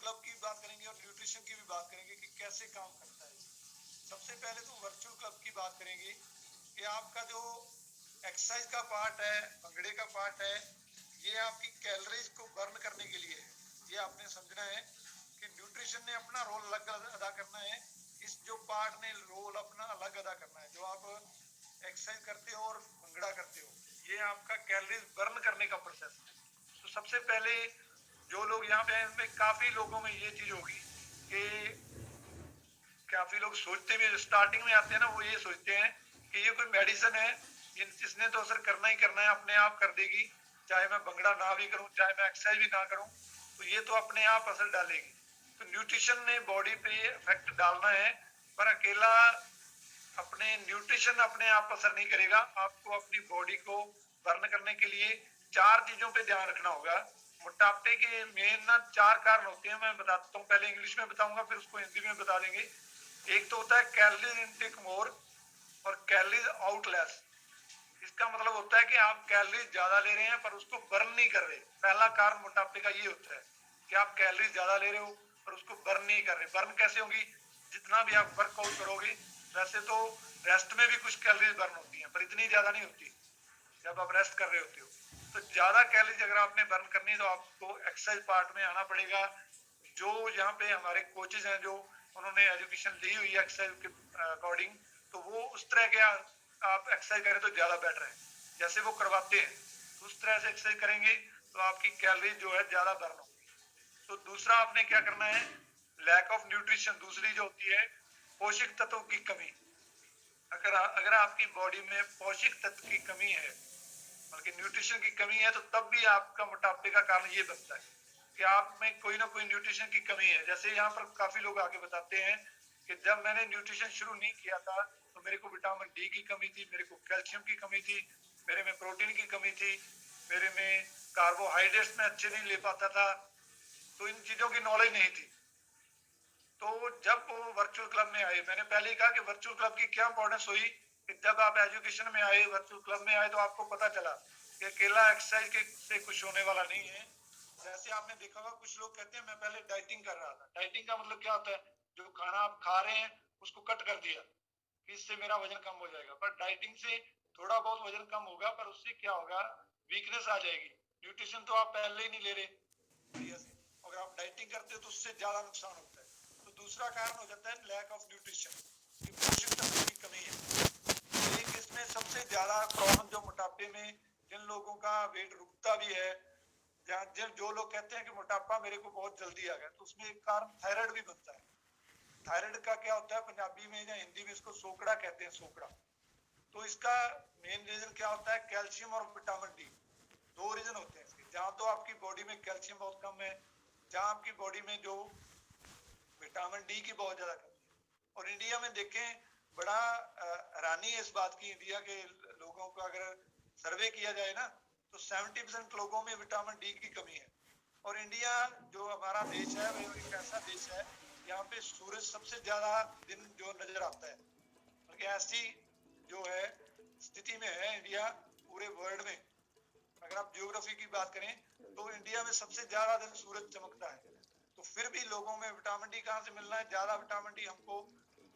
Club की बात करेंगे और न्यूट्रिशन की भी बात करेंगे कि कैसे काम करता है। सबसे पहले तो वर्चुअल क्लब की बात करेंगे कि आपका जो एक्सरसाइज का पार्ट है, भंगड़े का पार्ट है, ये आपकी कैलोरीज को बर्न करने के लिए है। ये आपने समझना है कि न्यूट्रिशन ने अपना रोल अलग अदा करना है, इस जो पार्ट ने रोल अपना अलग अदा करना है। जो आप एक्सरसाइज करते हो और भंगड़ा करते हो, ये आपका कैलोरीज बर्न करने का प्रोसेस है। तो सबसे पहले जो लोग यहाँ पे हैं, काफी लोगों में ये चीज होगी कि काफी लोग सोचते भी स्टार्टिंग में आते हैं ना, वो ये सोचते हैं कि ये कोई मेडिसिन है, इसने तो असर करना ही करना है, अपने आप कर देगी, चाहे मैं भंगड़ा ना भी करूं, चाहे मैं एक्सरसाइज भी ना करूं, तो ये तो अपने आप असर डालेगी। तो न्यूट्रिशन ने बॉडी पे इफेक्ट डालना है, पर अकेला अपने न्यूट्रिशन अपने आप असर नहीं करेगा। आपको अपनी बॉडी को बर्न करने के लिए चार चीजों पे ध्यान रखना होगा। मोटापे के मेन ना चार कारण होते हैं, मैं बताता हूँ, पहले इंग्लिश में बताऊंगा फिर उसको हिंदी में बता देंगे। एक तो होता है कैलोरीज इनटेक मोर और कैलोरीज आउट लेस। इसका मतलब होता है कि आप कैलोरीज ज्यादा ले रहे हैं पर उसको बर्न नहीं कर रहे। पहला कारण मोटापे का ये होता है कि आप कैलोरीज ज्यादा ले रहे हो पर उसको बर्न नहीं कर रहे। बर्न कैसे होगी? जितना भी आप वर्कआउट करोगे, वैसे तो रेस्ट में भी कुछ कैलोरीज बर्न होती हैं पर इतनी ज्यादा नहीं होती जब आप रेस्ट कर रहे होते हो। तो ज्यादा कैलोरीज अगर आपने बर्न करनी है तो आपको एक्सरसाइज पार्ट में आना पड़ेगा। जो यहाँ पे हमारे कोचेज हैं, जो उन्होंने एजुकेशन ली हुई है एक्सरसाइज के अकॉर्डिंग, तो वो उस तरह के आप एक्सरसाइज करें तो ज्यादा बेटर है, जैसे वो करवाते हैं उस तरह से एक्सरसाइज करेंगे तो आपकी कैलोरीज जो है ज्यादा बर्न होगी। तो दूसरा आपने क्या करना है, लैक ऑफ न्यूट्रिशन। दूसरी जो होती है पोषक तत्वों की कमी। अगर आपकी बॉडी में पोषक तत्व की कमी है, बल्कि न्यूट्रिशन की कमी है, तो तब भी आपका मोटापे का कारण ये बनता है कि आप में कोई ना कोई न्यूट्रिशन की कमी है। जैसे यहाँ पर काफी लोग आके बताते हैं कि जब मैंने न्यूट्रिशन शुरू नहीं किया था तो मेरे को विटामिन डी की कमी थी, मेरे को कैल्शियम की कमी थी, मेरे में प्रोटीन की कमी थी, मेरे में कार्बोहाइड्रेट्स में अच्छे नहीं ले पाता था, तो इन चीजों की नॉलेज नहीं थी। तो जब वो वर्चुअल क्लब में आए, मैंने पहले ही कहा कि वर्चुअल क्लब की क्या इंपॉर्टेंस हुई कि जब आप एजुकेशन में आए, वर्चुअल क्लब में आए, तो आपको पता चला कि अकेला एक्सरसाइज के से कुछ होने वाला नहीं है। जैसे आपने देखा होगा कुछ लोग कहते हैं मैं पहले डाइटिंग कर रहा था। डाइटिंग का मतलब क्या होता है? जो खाना आप खा रहे हैं उसको कट कर दिया कि इससे मेरा वजन कम हो जाएगा। पर डाइटिंग से थोड़ा बहुत वजन कम होगा, पर उससे क्या होगा, वीकनेस आ जाएगी। न्यूट्रिशन तो आप पहले ही नहीं ले रहे बढ़िया से, अगर आप डाइटिंग करते हो तो उससे ज्यादा नुकसान होता है। तो दूसरा कारण हो जाता है लैक ऑफ न्यूट्रिशन, कि पोषक तत्व की कमी है। एक इसमें सबसे ज्यादा प्रॉब्लम जो मोटापे में जिन लोगों का वेट रुकता भी है, जो लोग कहते हैं कि मोटापा मेरे को बहुत जल्दी आ गया, तो उसमें एक कारण थायराइड भी बनता है। थायराइड का क्या होता है, पंजाबी में या हिंदी में इसको सोकड़ा कहते हैं, सोकड़ा। तो इसका मेन रीजन क्या होता है? कैल्शियम और विटामिन डी। दो रीजन होते हैं इसके। जहां तो आपकी बॉडी में कैल्शियम बहुत कम है, जहां आपकी बॉडी में जो विटामिन डी की बहुत ज्यादा कमी है। और इंडिया में देखें, बड़ा हैरानी है इस बात की, इंडिया के लोगों को अगर सर्वे किया जाए ना, तो 70% लोगों में विटामिन डी की कमी है। और इंडिया जो हमारा देश है वो एक ऐसा देश है यहाँ पे सूरज सबसे ज्यादा दिन जो नजर आता है, बल्कि ऐसी जो है स्थिति में है इंडिया पूरे वर्ल्ड में। अगर आप जियोग्राफी की बात करें तो इंडिया में सबसे ज्यादा दिन सूरज चमकता है। तो फिर भी लोगों में विटामिन डी कहाँ से मिलना है? ज्यादा विटामिन डी हमको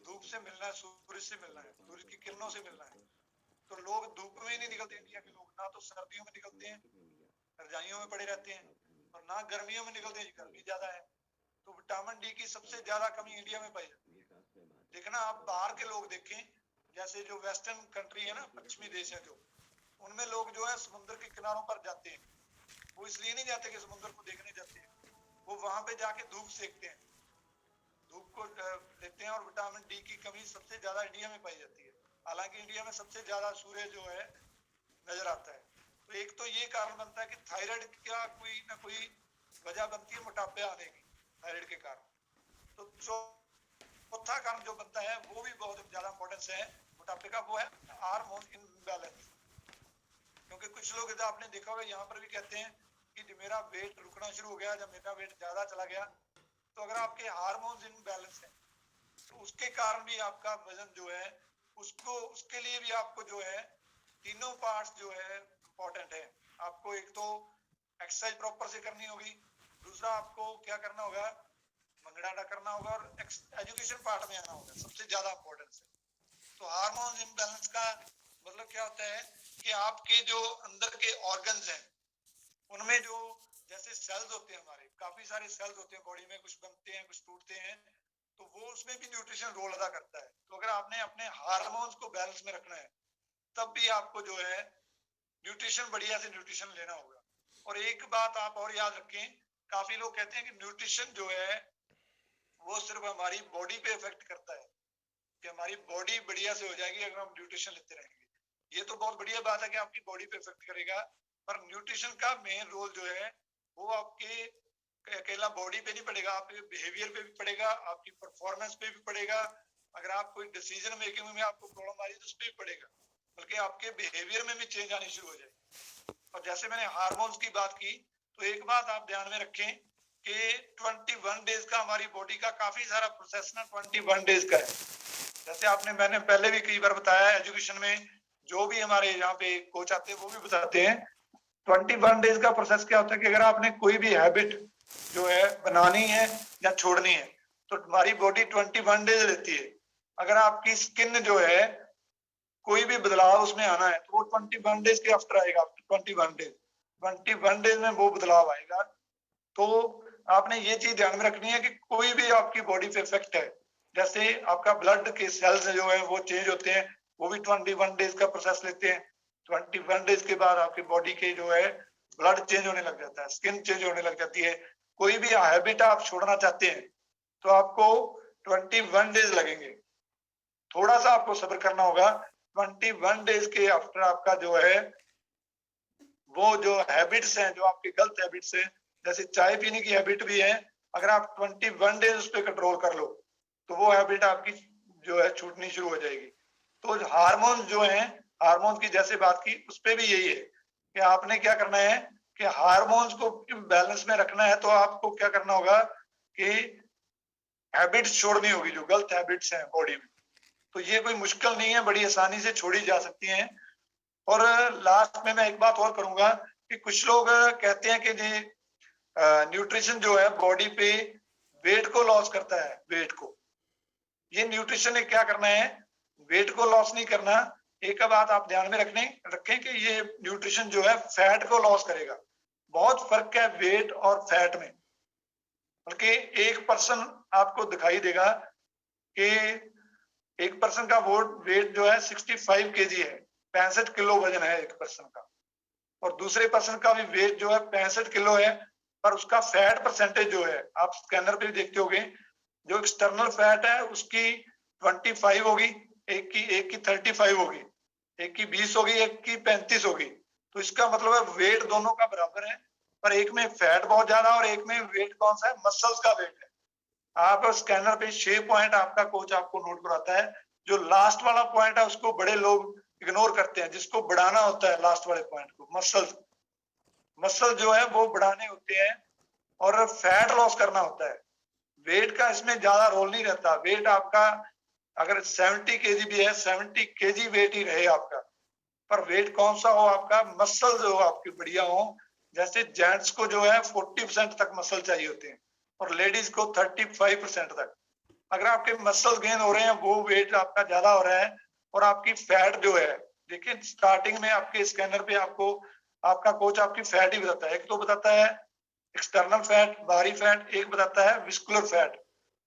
धूप से मिलना है, सूरज से मिलना है, सूरज की किरणों से मिलना है। तो लोग धूप में ही नहीं निकलते इंडिया के लोग, ना तो सर्दियों में निकलते हैं, रजाइयों में पड़े रहते हैं, और ना गर्मियों में निकलते हैं, गर्मी ज्यादा है। तो विटामिन डी की सबसे ज्यादा कमी इंडिया में पाई जाती है। देखना आप बाहर के लोग देखें, जैसे जो वेस्टर्न कंट्री है ना, पश्चिमी देश है जो, उनमें लोग जो है समुद्र के किनारों पर जाते हैं। वो इसलिए नहीं जाते कि समुद्र को देखने जाते हैं, वो वहां पे जाके धूप सेकते हैं, धूप को लेते हैं। और विटामिन डी की कमी सबसे ज्यादा इंडिया में पाई जाती है। हालांकि इंडिया में सबसे ज्यादा सूर्य जो है नजर आता है। तो एक तो ये कारण बनता है कि थायराइड का कोई ना कोई वजह बनती है मोटापे आने की, थायराइड के कारण। तो चौथा कारण जो बनता है वो भी बहुत ज्यादा इंपॉर्टेंस है मोटापे का, वो है हार्मोन इम्बैलेंस। क्योंकि कुछ लोग इधर आपने देखा होगा यहाँ पर भी कहते हैं कि मेरा वेट रुकना शुरू हो गया, जब मेरा वेट ज्यादा चला गया। तो अगर आपके हार्मोन्स इम्बैलेंस है तो उसके कारण भी आपका वजन जो है, उसको उसके लिए भी आपको जो है तीनों पार्ट्स जो है इंपॉर्टेंट है। आपको एक तो एक्सरसाइज प्रॉपर से करनी होगी, दूसरा आपको क्या करना होगा भंगड़ा करना होगा और एजुकेशन पार्ट में आना होगा, सबसे ज्यादा इंपॉर्टेंस है। तो हार्मोन इम्बैलेंस का मतलब क्या होता है कि आपके जो अंदर के ऑर्गन्स हैं उनमें जो जैसे सेल्स होते हैं, हमारे काफी सारे सेल्स होते हैं बॉडी में, कुछ बनते हैं कुछ टूटते हैं, तो वो उसमें भी न्यूट्रिशन रोल अदा करता है। तो अगर आपने अपने हार्मोन्स को बैलेंस में रखना है तब भी आपको जो है न्यूट्रिशन, बढ़िया से न्यूट्रिशन लेना होगा। और एक बात आप और याद रखें, काफी लोग कहते हैं कि न्यूट्रिशन जो है वो सिर्फ हमारी बॉडी पे इफेक्ट करता है, कि हमारी बॉडी बढ़िया से हो जाएगी अगर हम न्यूट्रिशन लेते रहेंगे। ये तो बहुत बढ़िया बात है कि आपकी बॉडी पे इफेक्ट करेगा, पर न्यूट्रिशन का मेन रोल जो है वो आपके अकेला बॉडी पे नहीं पड़ेगा, आपके बिहेवियर पे भी पड़ेगा, आपकी परफॉर्मेंस पे भी पड़ेगा। अगर आप कोई डिसीजन मेकिंग में आपको प्रॉब्लम आ रही है तो उस पर भी पड़ेगा, बल्कि आपके बिहेवियर में भी चेंज आनी शुरू हो जाएगी। और जैसे मैंने हार्मोन्स की बात की, तो एक बात आप ध्यान में रखें कि 21 डेज का हमारी बॉडी का काफी सारा प्रोसेस ना 21 डेज का है। जैसे मैंने पहले भी कई बार बताया, एजुकेशन में जो भी हमारे यहाँ पे कोच आते हैं वो भी बताते हैं, 21 डेज का प्रोसेस क्या होता है कि अगर आपने कोई भी हैबिट जो है बनानी है या छोड़नी है तो हमारी बॉडी 21 डेज लेती है। अगर आपकी स्किन जो है कोई भी बदलाव उसमें आना है तो वो 21 डेज के आफ्टर आएगा। 21 डेज में वो बदलाव आएगा। तो आपने ये चीज ध्यान में रखनी है कि कोई भी आपकी बॉडी पे इफेक्ट है, जैसे आपका ब्लड के सेल्स जो है वो चेंज होते हैं, वो भी 21 डेज का प्रोसेस लेते हैं। 21 डेज के बाद आपकी बॉडी के जो है ब्लड चेंज होने लग जाता है, स्किन चेंज होने लग जाती है। कोई भी हैबिट आप छोड़ना चाहते हैं तो आपको 21 डेज लगेंगे, थोड़ा सा आपको सब्र करना होगा। 21 डेज के आफ्टर आपका जो है वो जो हैबिट्स हैं, जो आपकी गलत हैबिट्स हैं, जैसे चाय पीने की हैबिट भी है, अगर आप 21 डेज उस पर कंट्रोल कर लो तो वो हैबिट आपकी जो है छूटनी शुरू हो जाएगी। तो हार्मोन्स जो हैं, हार्मोन्स की जैसे बात की उस पर भी यही है कि आपने क्या करना है कि हार्मोन्स को बैलेंस में रखना है। तो आपको क्या करना होगा कि हैबिट्स छोड़नी होगी, जो गलत हैबिट्स हैं बॉडी में। तो ये कोई मुश्किल नहीं है, बड़ी आसानी से छोड़ी जा सकती हैं। और लास्ट में मैं एक बात और करूंगा कि कुछ लोग कहते हैं कि जी न्यूट्रिशन जो है बॉडी पे वेट को लॉस करता है, वेट को। ये न्यूट्रिशन ने क्या करना है, वेट को लॉस नहीं करना। एक बात आप ध्यान में रखें कि ये न्यूट्रिशन जो है फैट को लॉस करेगा। बहुत फर्क है वेट और फैट में। बल्कि एक पर्सन आपको दिखाई देगा कि एक पर्सन का वेट जो है 65 केजी है, 65 किलो वजन है एक पर्सन का। और दूसरे पर्सन का भी वेट जो है 65 किलो है, पर उसका फैट परसेंटेज जो है आप स्कैनर पे देखते होगे, जो एक्सटर्नल फैट है उसकी 25 होगी, एक की 35 होगी, एक की 20 होगी, एक की 35 होगी। तो इसका मतलब है वेट दोनों का बराबर है, पर एक में फैट बहुत ज्यादा और एक में वेट कौन सा है, मसल्स का वेट है। आप स्कैनर पे 6 पॉइंट आपका कोच आपको नोट कराता है, जो लास्ट वाला पॉइंट है उसको बड़े लोग इग्नोर करते हैं, जिसको बढ़ाना होता है लास्ट वाले पॉइंट को, मसल जो है वो बढ़ाने होते हैं और फैट लॉस करना होता है। वेट का इसमें ज्यादा रोल नहीं रहता। वेट आपका अगर 70 केजी भी है, 70 केजी वेट ही रहे आपका, पर वेट कौन सा हो आपका, मसल जो आपकी बढ़िया हो। जैसे जेंट्स को जो है 40% तक मसल चाहिए होते हैं और लेडीज को 35% तक। अगर आपके मसल गेन हो रहे हैं, वो वेट आपका ज्यादा हो रहा है और आपकी फैट जो है, देखिए स्टार्टिंग में आपके स्कैनर पे आपको आपका कोच आपकी फैट ही बताता है। एक तो बताता है एक्सटर्नल फैट, बाहरी फैट, एक बताता है विस्कुलर फैट।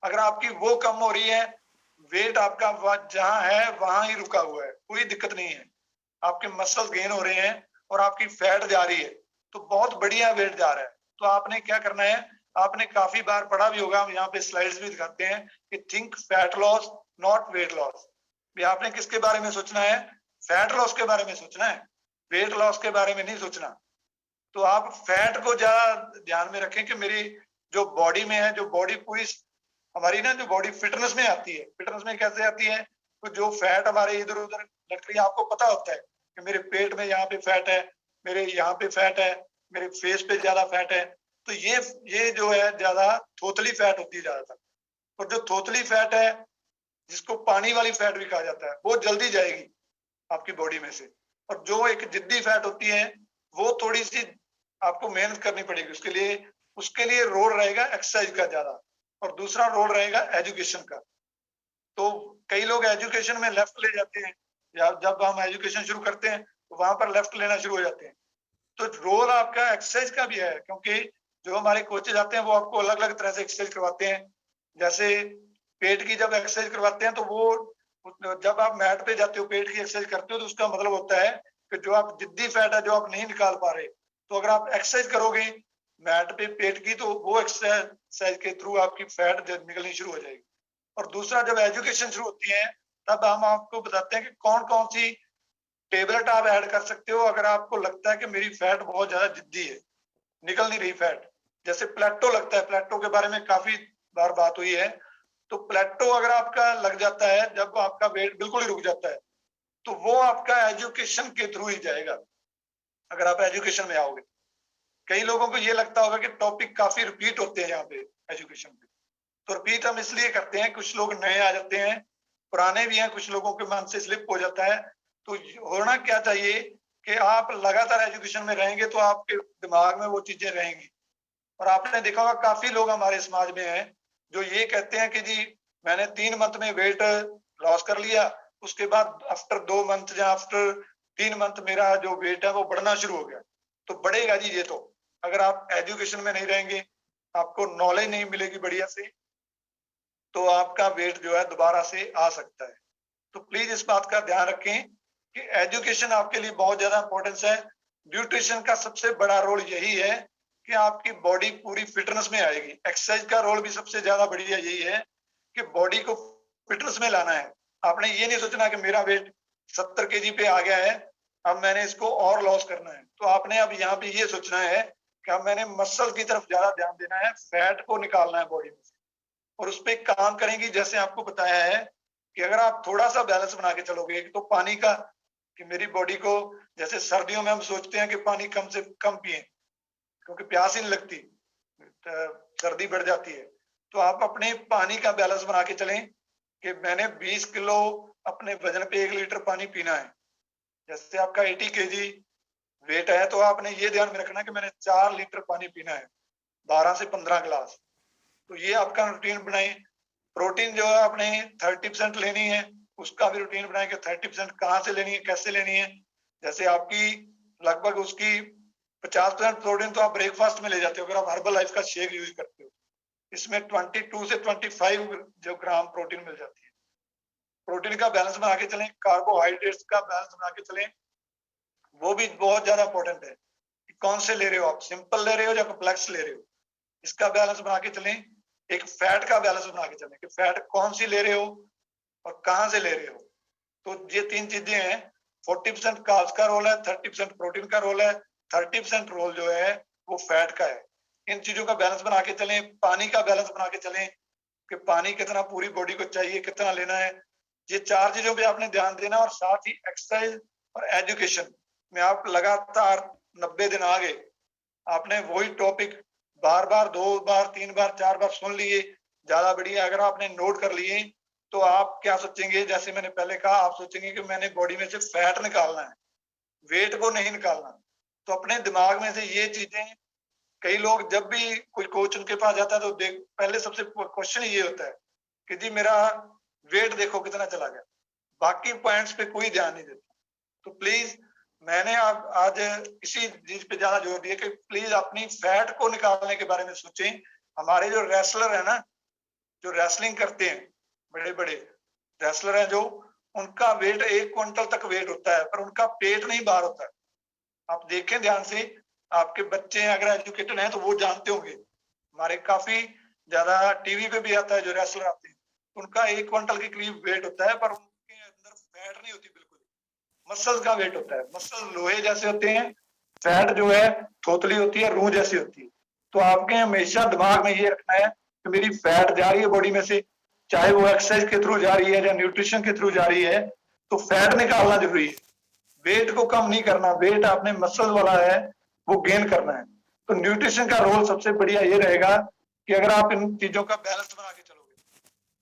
अगर आपकी वो कम हो रही है, वेट आपका जहां है वहां ही रुका हुआ है, कोई दिक्कत नहीं है, आपके मसल गेन हो रहे हैं और आपकी फैट जा रही है, तो बहुत बढ़िया वेट जा रहा है। तो आपने क्या करना है, आपने काफी बार पढ़ा भी होगा, हम यहाँ पे स्लाइड्स भी दिखाते हैं कि think fat loss not weight loss. आपने किसके बारे में सोचना है, फैट लॉस के बारे में सोचना है, वेट लॉस के बारे में नहीं सोचना। तो आप फैट को ज्यादा ध्यान में रखें कि मेरी जो बॉडी में है, जो बॉडी पूरी हमारी ना, जो बॉडी फिटनेस में आती है। फिटनेस में कैसे आती है, तो जो फैट हमारे इधर उधर लग रही है, आपको पता होता है कि मेरे पेट में यहाँ पे फैट है, मेरे यहाँ पे फैट है, मेरे फेस पे ज्यादा फैट है। तो ये जो है ज्यादा थोथली फैट होती है ज्यादातर। और जो थोथली फैट है, जिसको पानी वाली फैट भी कहा जाता है, वो जल्दी जाएगी आपकी बॉडी में से। और जो एक जिद्दी फैट होती है, वो थोड़ी सी आपको मेहनत करनी पड़ेगी उसके लिए रोल रहेगा एक्सरसाइज का ज्यादा। और दूसरा रोल रहेगा एजुकेशन का। तो कई लोग एजुकेशन में लेफ्ट ले जाते हैं, या जब हम एजुकेशन शुरू करते हैं तो वहां पर लेफ्ट लेना शुरू हो जाते हैं। तो रोल आपका एक्सरसाइज का भी है, क्योंकि जो हमारे कोचेज आते हैं वो आपको अलग अलग तरह से एक्सरसाइज करवाते हैं। जैसे पेट की जब एक्सरसाइज करवाते हैं तो वो जब आप मैट पे जाते हो पेट की एक्सरसाइज करते हो तो उसका मतलब होता है कि जो आप जिद्दी फैट है जो आप नहीं निकाल पा रहे, तो अगर आप एक्सरसाइज करोगे मैट पे पेट की, तो वो एक्सरसाइज के थ्रू आपकी फैट निकलनी शुरू हो जाएगी। और दूसरा, जब एजुकेशन शुरू होती है तब हम आपको बताते हैं कि कौन कौन सी टेबलेट आप ऐड कर सकते हो अगर आपको लगता है कि मेरी फैट बहुत ज्यादा जिद्दी है, निकल नहीं रही फैट। जैसे प्लेटो लगता है, प्लेटो के बारे में काफी बार बात हुई है। तो प्लेटो अगर आपका लग जाता है, जब आपका वेट बिल्कुल ही रुक जाता है, तो वो आपका एजुकेशन के थ्रू ही जाएगा अगर आप एजुकेशन में आओगे। कई लोगों को ये लगता होगा कि टॉपिक काफी रिपीट होते हैं यहाँ पे एजुकेशन पे, तो रिपीट हम इसलिए करते हैं, कुछ लोग नए आ जाते हैं, पुराने भी हैं, कुछ लोगों के मन से स्लिप हो जाता है। तो होना क्या चाहिए कि आप लगातार एजुकेशन में रहेंगे तो आपके दिमाग में वो चीजें रहेंगी। और आपने देखा होगा काफी लोग हमारे समाज में हैं जो ये कहते हैं कि जी मैंने 3 मंथ में वेट लॉस कर लिया, उसके बाद आफ्टर 2 मंथ या आफ्टर 3 मंथ मेरा जो वेट है वो बढ़ना शुरू हो गया। तो बढ़ेगा जी ये तो, अगर आप एजुकेशन में नहीं रहेंगे, आपको नॉलेज नहीं मिलेगी बढ़िया से, तो आपका वेट जो है दोबारा से आ सकता है। तो प्लीज इस बात का ध्यान रखें कि एजुकेशन आपके लिए बहुत ज्यादा इंपॉर्टेंस है। न्यूट्रिशन का सबसे बड़ा रोल यही है कि आपकी बॉडी पूरी फिटनेस में आएगी। एक्सरसाइज का रोल भी सबसे ज्यादा बढ़िया यही है कि बॉडी को फिटनेस में लाना है। आपने ये नहीं सोचना कि मेरा वेट 70 केजी पे आ गया है, अब मैंने इसको और लॉस करना है। तो आपने अब यहाँ पे ये सोचना है कि अब मैंने मसल की तरफ ज्यादा ध्यान देना है, फैट को निकालना है बॉडी में से, और उस पर काम करेंगी। जैसे आपको बताया है कि अगर आप थोड़ा सा बैलेंस बना के चलोगे, तो पानी का, कि मेरी बॉडी को, जैसे सर्दियों में हम सोचते हैं कि पानी कम से कम पिए क्योंकि प्यास ही नहीं लगती, सर्दी बढ़ जाती है, तो आप अपने पानी का बैलेंस बना के चलें कि मैंने 20 किलो अपने वजन पे 1 लीटर पानी पीना है। जैसे आपका 80 केजी वेट है तो आपने ये ध्यान में रखना कि मैंने 4 लीटर पानी पीना है, 12 से 15 गिलास। तो ये आपका रूटीन बनाए। प्रोटीन जो है आपने 30% लेनी है, उसका भी रूटीन बनाए कि 30% कहाँ से लेनी है, कैसे लेनी है। जैसे आपकी लगभग उसकी 50% प्रोटीन तो आप ब्रेकफास्ट में ले जाते हो अगर आप हर्बल लाइफ का शेक यूज करते हो। इसमें 22 से 25 जो ग्राम प्रोटीन मिल जाती है। प्रोटीन का बैलेंस बना के चलें, कार्बोहाइड्रेट्स का बैलेंस बना के चलें, वो भी बहुत ज्यादा इंपॉर्टेंट है कि कौन से ले रहे हो, आप सिंपल ले रहे हो या कॉम्प्लेक्स ले रहे हो, इसका बैलेंस बना के चलें। एक फैट का बैलेंस बना के चलें कि फैट कौन सी ले रहे हो और कहां से ले रहे हो। तो ये 3 चीजें हैं। 40% कार्ब्स का रोल है, 30% प्रोटीन का रोल है, 30% रोल जो है वो फैट का है। इन चीजों का बैलेंस बना के चलें। पानी का बैलेंस बना के चलें कि पानी कितना पूरी बॉडी को चाहिए, कितना लेना है। ये 4 चीजों पे आपने ध्यान देना, और साथ ही एक्सरसाइज और एजुकेशन में आप लगातार 90 दिन आ गए, आपने वही टॉपिक बार बार 2 बार 3 बार 4 बार सुन लिए, ज्यादा बढ़िया। अगर आपने नोट कर लिए तो आप क्या सोचेंगे, जैसे मैंने पहले कहा, आप सोचेंगे कि मैंने बॉडी में से फैट निकालना है, वेट को नहीं निकालना। तो अपने दिमाग में से ये चीजें, कई लोग जब भी कोई कोच उनके पास जाता है तो देख पहले सबसे क्वेश्चन ये होता है कि जी मेरा वेट देखो कितना चला गया, बाकी पॉइंट्स पे कोई ध्यान नहीं देता। तो प्लीज मैंने आप आज इसी चीज पे ज्यादा जोर दिया कि प्लीज अपनी फैट को निकालने के बारे में सोचें। हमारे जो रेसलर है ना, जो रेसलिंग करते हैं, बड़े बड़े रेसलर हैं जो, उनका वेट 1 क्विंटल तक वेट होता है, पर उनका पेट नहीं बाहर होता है। आप देखें ध्यान से, आपके बच्चे अगर एजुकेटेड हैं तो वो जानते होंगे। हमारे काफी ज्यादा टीवी पे भी आता है जो रेसलर आते हैं, उनका 1 क्विंटल के करीब वेट होता है, पर उनके अंदर फैट नहीं होती बिल्कुल, मसल का वेट होता है। मसल लोहे जैसे होते हैं, फैट जो है थोतली होती है, रूह जैसी होती है। तो आपके हमेशा दिमाग में ये रखना है कि मेरी फैट जा रही है बॉडी में से, चाहे वो एक्सरसाइज के थ्रू जा रही है या न्यूट्रिशन के थ्रू जा रही है, तो फैट निकालना जरूरी है। वेट को कम नहीं करना, वेट आपने मसल वाला है वो गेन करना है। तो न्यूट्रिशन का रोल सबसे बढ़िया ये रहेगा कि अगर आप इन चीजों का बैलेंस बना के चलोगे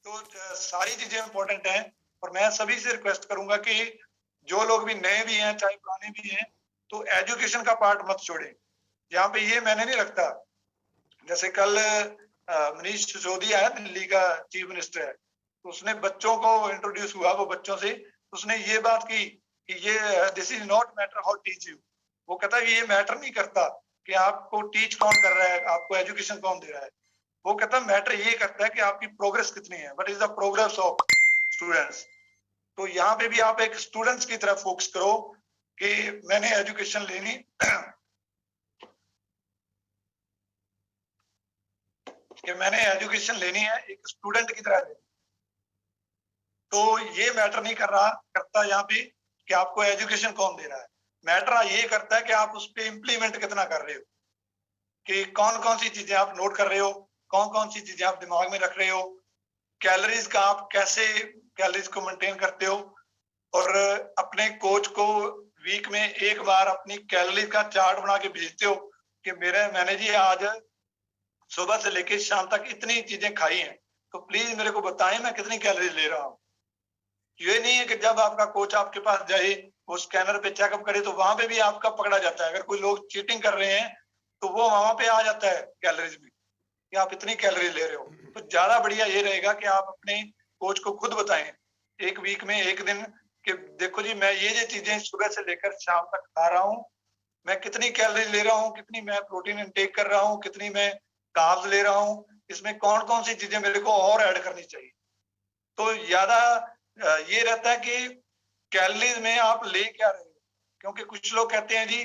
तो सारी चीजें इंपॉर्टेंट हैं। और मैं सभी से रिक्वेस्ट करूंगा कि जो लोग भी नए भी हैं चाहे पुराने भी हैं, तो एजुकेशन का पार्ट मत छोड़ें। यहाँ पे ये मैंने नहीं रखता, जैसे कल मनीष सिसोदिया है, दिल्ली का चीफ मिनिस्टर है, तो उसने बच्चों को इंट्रोड्यूस हुआ, वो बच्चों से उसने ये बात की कि ये this is not matter how teach you. वो कहता है कि ये मैटर नहीं करता कि आपको टीच कौन कर रहा है, आपको एजुकेशन कौन दे रहा है। वो कहता है मैटर ये करता है कि आपकी प्रोग्रेस कितनी है, what is the progress of students. तो यहाँ पे भी आप एक स्टूडेंट्स की तरफ फोकस करो कि मैंने एजुकेशन लेनी कि मैंने एजुकेशन लेनी है एक स्टूडेंट की तरह लेनी। तो ये मैटर नहीं करता यहाँ पे कि आपको एजुकेशन कौन दे रहा है, मैटर ये करता है कि आप उस पर इम्प्लीमेंट कितना कर रहे हो, कि कौन कौन सी चीजें आप नोट कर रहे हो, कौन कौन सी चीजें आप दिमाग में रख रहे हो, कैलोरीज का आप कैसे कैलोरीज को मेंटेन करते हो, और अपने कोच को वीक में एक बार अपनी कैलोरीज का चार्ट बना के भेजते हो कि मैंने जी आज सुबह से लेकर शाम तक इतनी चीजें खाई हैं, तो प्लीज मेरे को बताएं मैं कितनी कैलोरीज ले रहा हूँ। ये नहीं है कि जब आपका कोच आपके पास जाए, वो स्कैनर पे चेकअप करे, तो वहां पे भी आपका पकड़ा जाता है। अगर कोई लोग चीटिंग कर रहे हैं तो वो वहां पे आ जाता है कैलोरीज में कि आप इतनी कैलोरीज ले रहे हो। तो ज्यादा बढ़िया ये रहेगा कि आप अपने कोच को खुद बताएं एक वीक में एक दिन कि देखो जी मैं ये चीजें सुबह से लेकर शाम तक खा रहा हूँ, मैं कितनी कैलोरीज ले रहा हूँ, कितनी मैं प्रोटीन इनटेक कर रहा हूँ, कितनी मैं कार्ब्स ले रहा हूँ, इसमें कौन कौन सी चीजें मेरे को और ऐड करनी चाहिए। तो ज्यादा ये रहता है कि कैलोरीज में आप ले क्या रहे हो, क्योंकि कुछ लोग कहते हैं जी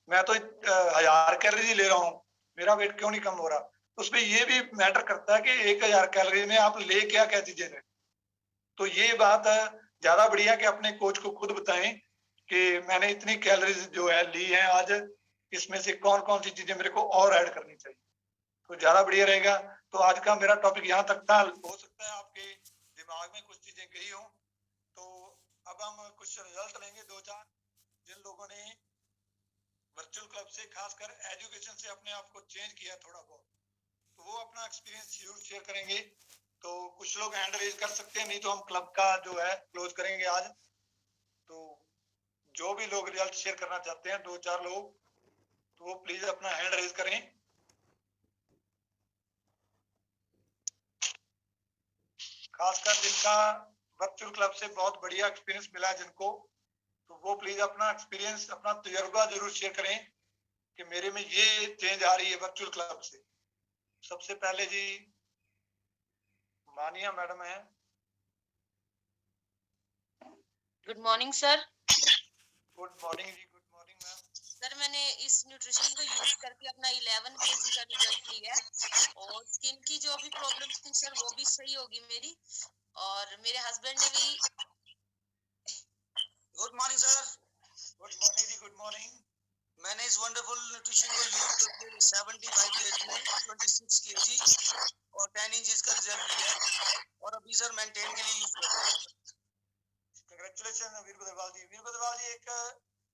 मैं तो 1000 कैलोरी ही ले रहा हूँ, मेरा वेट क्यों नहीं कम हो रहा। उसमें ये भी मैटर करता है कि 1000 कैलोरी में आप ले क्या क्या चीजें रहे। तो ये बात ज्यादा बढ़िया कि अपने कोच को खुद बताएं कि मैंने इतनी कैलोरीज जो है ली है आज, इसमें से कौन कौन सी चीजें मेरे को और ऐड करनी चाहिए, तो ज्यादा बढ़िया रहेगा। तो आज का मेरा टॉपिक यहाँ तक था, हो सकता है आपके दिमाग में कुछ चीजें गई हो। तो अब हम कुछ रिजल्ट लेंगे दो चार, जिन लोगों ने वर्चुअल क्लब से खासकर एजुकेशन से अपने आप को चेंज किया थोड़ा बहुत, तो वो अपना एक्सपीरियंस जरूर शेयर करेंगे। तो कुछ लोग हैंड रेज कर सकते हैं, नहीं तो हम क्लब का जो है क्लोज करेंगे आज। तो जो भी लोग रिजल्ट शेयर करना चाहते हैं, दो चार लोग, तो वो प्लीज अपना हैंड रेज करें। खासकर जिनका वर्चुअल क्लब से बहुत बढ़िया एक्सपीरियंस मिला है जिनको, तो वो प्लीज अपना एक्सपीरियंस अपना तजुर्बा जरूर शेयर करें कि मेरे में ये चेंज आ रही है वर्चुअल क्लब से। सबसे पहले जी मानिया मैडम है। Good morning sir. Good morning जी, गुड मॉर्निंग मैम। सर मैंने इस न्यूट्रिशन को यूज करके अपना 11 केजी का रिजल्ट लिया और स्किन की जो भी प्रॉब्लम्स थी सर वो भी सही होगी मेरी, और मेरे हस्बैंड ने भी। Good morning sir. Good morning जी, गुड मॉर्निंग। मैंने इस वंडरफुल न्यूट्रिशन को यूज करके 75 डेज में 26 केजी और 10 इंचेस का रिजल्ट लिया और अभी सर मेंटेन के लिए यूज कर रहा हूं। कांग्रेचुलेशन वीर बदरवाल जी। वीर बदरवाल जी, एक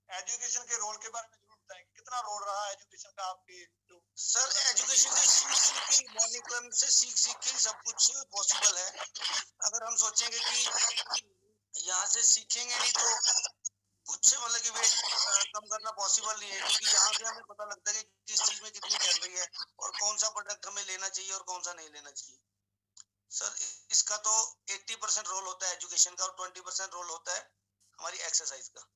एजुकेशन के रोल के बारे में जरूर बताएं, कितना रोल रहा है एजुकेशन का आपके। सर एजुकेशन से सीख के मॉर्निंग क्लब से सीख के सब कुछ पॉसिबल है। अगर हम सोचेंगे कि यहाँ से सीखेंगे नहीं तो कुछ मतलब कि वेट कम करना पॉसिबल नहीं है, क्योंकि यहाँ से हमें पता लगता है कि किस चीज में कितनी कैलोरी है और कौन सा प्रोडक्ट हमें लेना चाहिए और कौन सा नहीं लेना चाहिए। सर इसका तो 80% रोल होता है एजुकेशन का और 20% रोल होता है हमारी एक्सरसाइज का।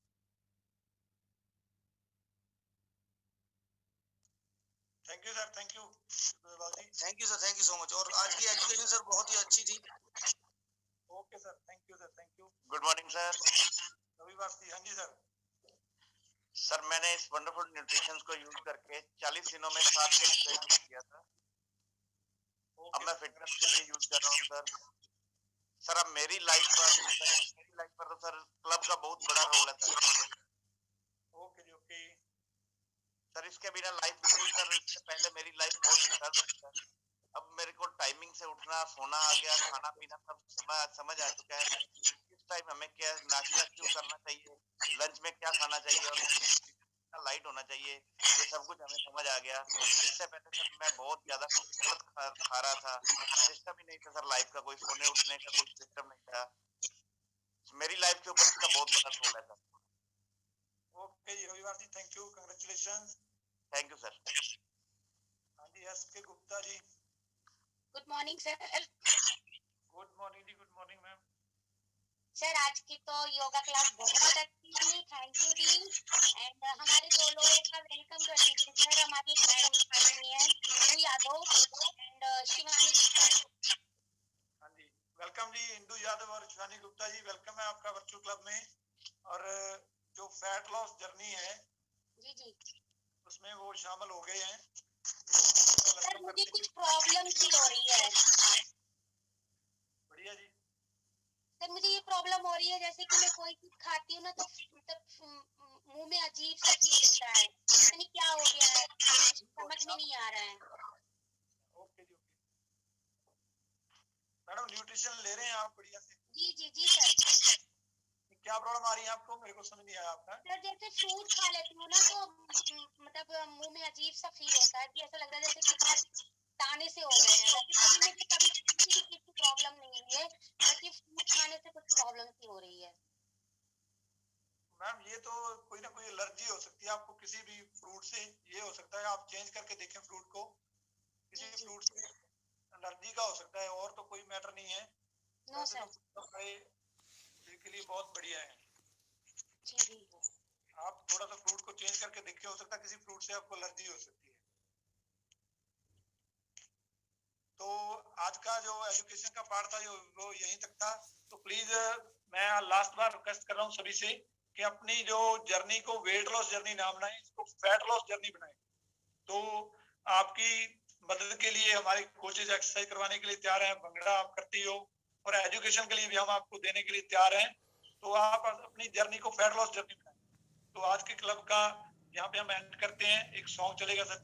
Thank you sir, thank you जी। Thank you sir, thank you so much. और आज की एजुकेशन सर बहुत ही अच्छी थी। Okay sir, thank you sir, thank you. Good morning sir. रविवासी, हाँ जी सर। सर मैंने इस वंडरफुल न्यूट्रिशन को यूज करके 40 दिनों में 7 के जी वेट किया था। अब मैं फिटनेस के लिए यूज कर रहा हूँ सर। सर अब मेरी लाइफ पर तो सर क्लब का बहुत बड़ा रोल है सर। ओके जी, ओके सर। इसके बिना लाइफ बिल्कुल सर, इससे पहले मेरी लाइफ बहुत डिस्टर्ब थी सर। अब मेरे को टाइमिंग से उठना सोना आ गया, खाना पीना सब समझ आ चुका है। किस टाइम हमें क्या नाश्ता क्यों करना चाहिए, लंच में क्या खाना चाहिए और लाइट होना चाहिए, ये सब कुछ हमें समझ आ गया। इससे पहले सर मैं बहुत ज्यादा कुछ गलत खा रहा था, सिस्टम ही नहीं था सर लाइफ का, कोई सोने उठने का कोई सिस्टम नहीं था। मेरी लाइफ के ऊपर इसका बहुत बड़ा रोल है सर। ओके जी रविवार जी, thank you, congratulation. Thank you sir. हाँ जी, एस के गुप्ता जी। Good morning sir. Good morning जी, गुड मॉर्निंग मैम। सर आज की तो योगा क्लास बहुत अच्छी थी, थैंक यू दी। एंड हमारे दो लोगों का वेलकम कर दीजिए सर। हमारी एक मैडम आनी है, इंदू यादव एंड शिवानी गुप्ता। हाँ जी, वेलकम जी इंदू यादव और शिवानी गुप्ता जी, वेलकम है आपका वर्चुअल क्लब में। और जो फैट लॉस जर्नी है जी जी उसमें वो शामिल हो गए हैं। सर, मुझे कुछ प्रॉब्लम सी हो रही है। बढ़िया जी। सर मुझे ये प्रॉब्लम हो रही है, जैसे कि मैं कोई चीज खाती हूँ ना तो मतलब मुंह में अजीब सा फील होता है, पता नहीं क्या हो गया है, समझ में नहीं आ रहा है। ओके जी, ओके मैडम, न्यूट्रिशन ले रहे हैं आप बढ़िया से? जी सर। क्या प्रॉब्लम आ रही है आपको, मेरे को समझ नहीं आया आपका। सर जैसे फ्रूट खा लेती हूँ ना तो मतलब मुंह में अजीब सा फील होता है कि ऐसा लग रहा है जैसे कि दाने से हो गए हैं। वैसे कभी मुझे कभी किसी भी चीज की प्रॉब्लम नहीं हुई है, बस ये फ्रूट खाने से कुछ प्रॉब्लम सी हो रही है। मैम ये तो कोई ना कोई एलर्जी हो सकती है आपको किसी भी फ्रूट से। ये हो सकता है आप चेंज करके देखें फ्रूट को, किसी भी फ्रूट से एलर्जी का हो सकता है, और तो कोई मैटर नहीं है। नो वैसे सर। तो फ्रूट के लिए बहुत बढ़िया है। जी आप थोड़ा सा फ्रूट को चेंज करके देखिए, हो सकता है किसी फ्रूट से आपको एलर्जी हो सकती है। तो आज का जो एजुकेशन का पार्ट था वो यहीं तक था। तो प्लीज मैं लास्ट बार रिक्वेस्ट कर रहा हूँ सभी से कि अपनी जो जर्नी को वेट लॉस जर्नी ना बनाएं, इसको फैट लॉस जर्नी बनाएं। तो आपकी मदद के लिए हमारे कोचेज एक्सरसाइज करवाने के लिए तैयार हैं, भंगड़ा आप करती हो, और एजुकेशन के लिए भी हम आपको देने के लिए तैयार हैं। तो आप अपनी जर्नी को फैट लॉस जर्नी बनाएं। तो आज के क्लब का यहाँ पे हम एंड करते हैं। एक सॉन्ग चलेगा सर।